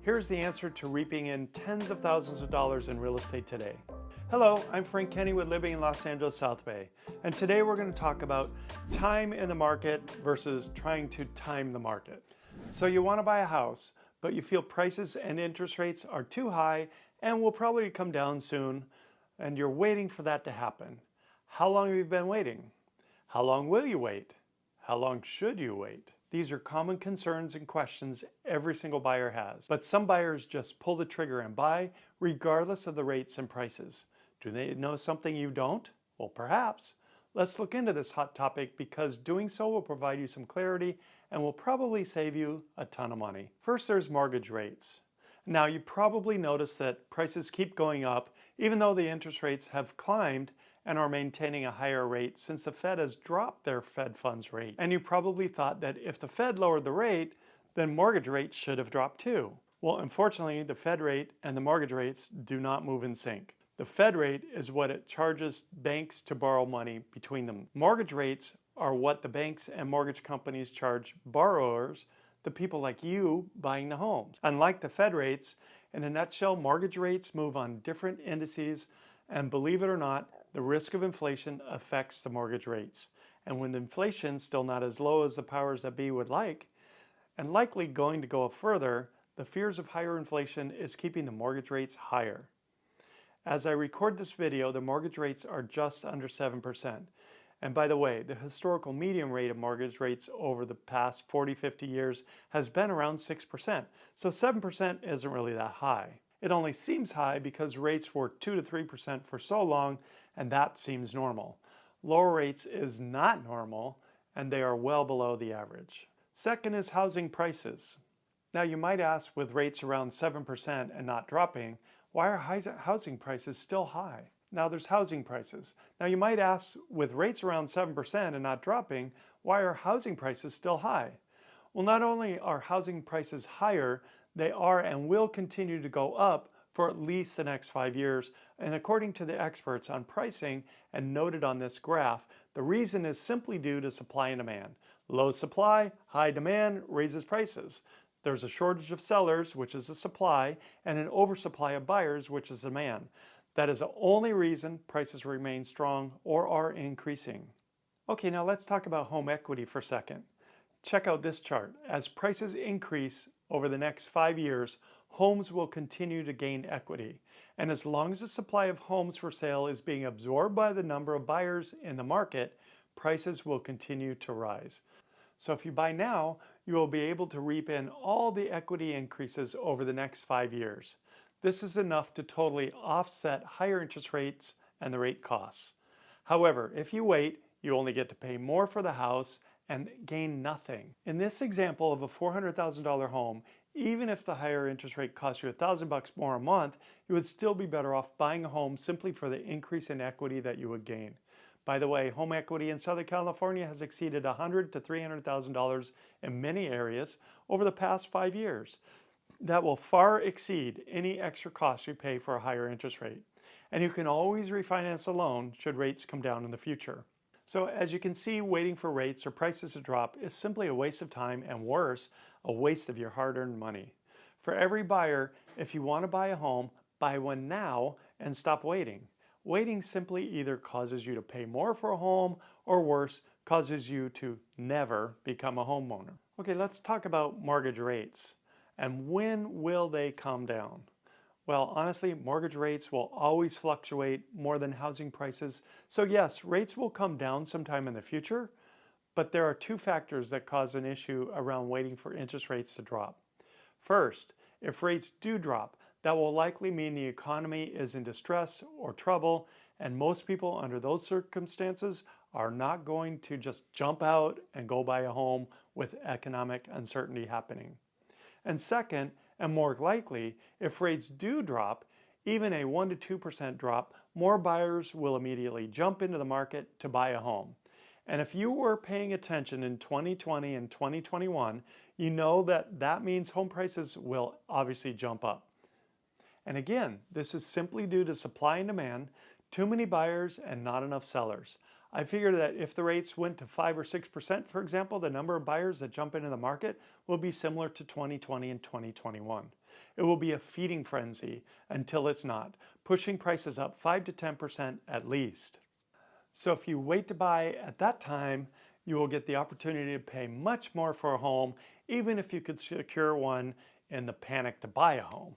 Here's the answer to reaping in tens of thousands of dollars in real estate today. Hello, I'm Frank Kenny with Living in Los Angeles South Bay, and today we're going to talk about time in the market versus trying to time the market. So you want to buy a house, but you feel prices and interest rates are too high and will probably come down soon, and you're waiting for that to happen. How long have you been waiting? How long will you wait? How long should you wait? These are common concerns and questions every single buyer has. But some buyers just pull the trigger and buy regardless of the rates and prices. Do they know something you don't? Well, perhaps. Let's look into this hot topic because doing so will provide you some clarity and will probably save you a ton of money. First, there's mortgage rates. Now, you probably noticed that prices keep going up even though the interest rates have climbed and are maintaining a higher rate since the Fed has dropped their Fed funds rate. And you probably thought that if the Fed lowered the rate, then mortgage rates should have dropped too. Well, unfortunately, the Fed rate and the mortgage rates do not move in sync. The Fed rate is what it charges banks to borrow money between them. Mortgage rates are what the banks and mortgage companies charge borrowers, the people like you buying the homes. Unlike the Fed rates, in a nutshell, mortgage rates move on different indices, and believe it or not, the risk of inflation affects the mortgage rates. And when inflation is still not as low as the powers that be would like, and likely going to go further, the fears of higher inflation is keeping the mortgage rates higher. As I record this video, the mortgage rates are just under 7%. And by the way, the historical median rate of mortgage rates over the past 40-50 years has been around 6%. So 7% isn't really that high. It only seems high because rates were 2 to 3% for so long, and that seems normal. Lower rates is not normal, and they are well below the average. Second is housing prices. Now you might ask, with rates around 7% and not dropping, why are housing prices still high? Now there's housing prices. Now you might ask, with rates around 7% and not dropping, why are housing prices still high? Well, not only are housing prices higher, they are and will continue to go up for at least the next 5 years. And according to the experts on pricing and noted on this graph, the reason is simply due to supply and demand. Low supply, high demand raises prices. There's a shortage of sellers, which is the supply, and an oversupply of buyers, which is demand. That is the only reason prices remain strong or are increasing. Okay, now let's talk about home equity for a second. Check out this chart. As prices increase over the next 5 years, homes will continue to gain equity. And as long as the supply of homes for sale is being absorbed by the number of buyers in the market, prices will continue to rise. So if you buy now, you will be able to reap in all the equity increases over the next 5 years. This is enough to totally offset higher interest rates and the rate costs. However, if you wait, you only get to pay more for the house and gain nothing. In this example of a $400,000 home, even if the higher interest rate costs you $1,000 more a month, you would still be better off buying a home simply for the increase in equity that you would gain. By the way, home equity in Southern California has exceeded $100,000 to $300,000 in many areas over the past 5 years. That will far exceed any extra cost you pay for a higher interest rate. And you can always refinance a loan should rates come down in the future. So as you can see, waiting for rates or prices to drop is simply a waste of time and worse, a waste of your hard-earned money. For every buyer, if you want to buy a home, buy one now and stop waiting. Waiting simply either causes you to pay more for a home or worse, causes you to never become a homeowner. Okay, let's talk about mortgage rates. And when will they come down? Well, honestly, mortgage rates will always fluctuate more than housing prices. So yes, rates will come down sometime in the future, but there are two factors that cause an issue around waiting for interest rates to drop. First, if rates do drop, that will likely mean the economy is in distress or trouble, and most people under those circumstances are not going to just jump out and go buy a home with economic uncertainty happening. And second, and more likely, if rates do drop, even a 1% to 2% drop, more buyers will immediately jump into the market to buy a home. And if you were paying attention in 2020 and 2021, you know that that means home prices will obviously jump up. And again, this is simply due to supply and demand, too many buyers and not enough sellers. I figured that if the rates went to 5 or 6%, for example, the number of buyers that jump into the market will be similar to 2020 and 2021. It will be a feeding frenzy until it's not, pushing prices up 5 to 10% at least. So if you wait to buy at that time, you will get the opportunity to pay much more for a home, even if you could secure one in the panic to buy a home.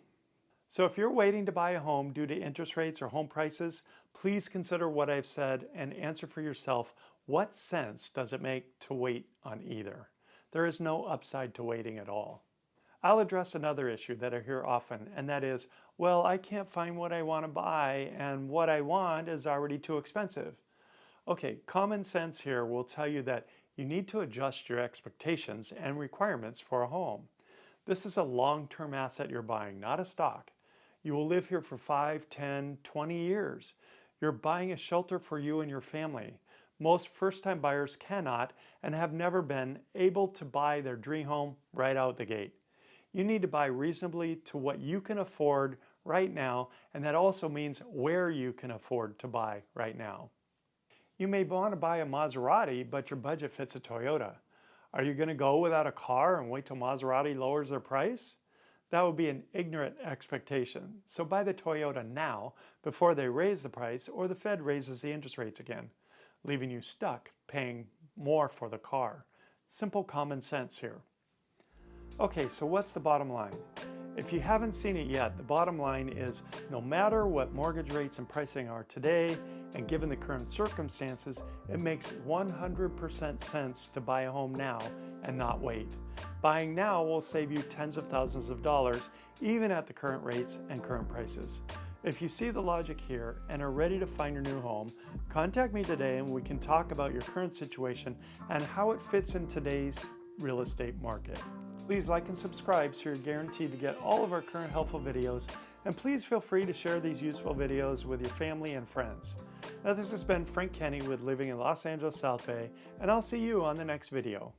So if you're waiting to buy a home due to interest rates or home prices, please consider what I've said and answer for yourself, what sense does it make to wait on either? There is no upside to waiting at all. I'll address another issue that I hear often, and that is, well, I can't find what I want to buy, and what I want is already too expensive. Okay, common sense here will tell you that you need to adjust your expectations and requirements for a home. This is a long-term asset you're buying, not a stock. You will live here for 5, 10, 20 years. You're buying a shelter for you and your family. Most first-time buyers cannot and have never been able to buy their dream home right out the gate. You need to buy reasonably to what you can afford right now, and that also means where you can afford to buy right now. You may want to buy a Maserati, but your budget fits a Toyota. Are you going to go without a car and wait till Maserati lowers their price? That would be an ignorant expectation. So buy the Toyota now before they raise the price or the Fed raises the interest rates again, leaving you stuck paying more for the car. Simple common sense here. Okay, so what's the bottom line? If you haven't seen it yet, the bottom line is no matter what mortgage rates and pricing are today, and given the current circumstances, it makes 100% sense to buy a home now and not wait. Buying now will save you tens of thousands of dollars, even at the current rates and current prices. If you see the logic here and are ready to find your new home, contact me today and we can talk about your current situation and how it fits in today's real estate market. Please like and subscribe so you're guaranteed to get all of our current helpful videos, and please feel free to share these useful videos with your family and friends. Now, this has been Frank Kenny with Living in Los Angeles South Bay, and I'll see you on the next video.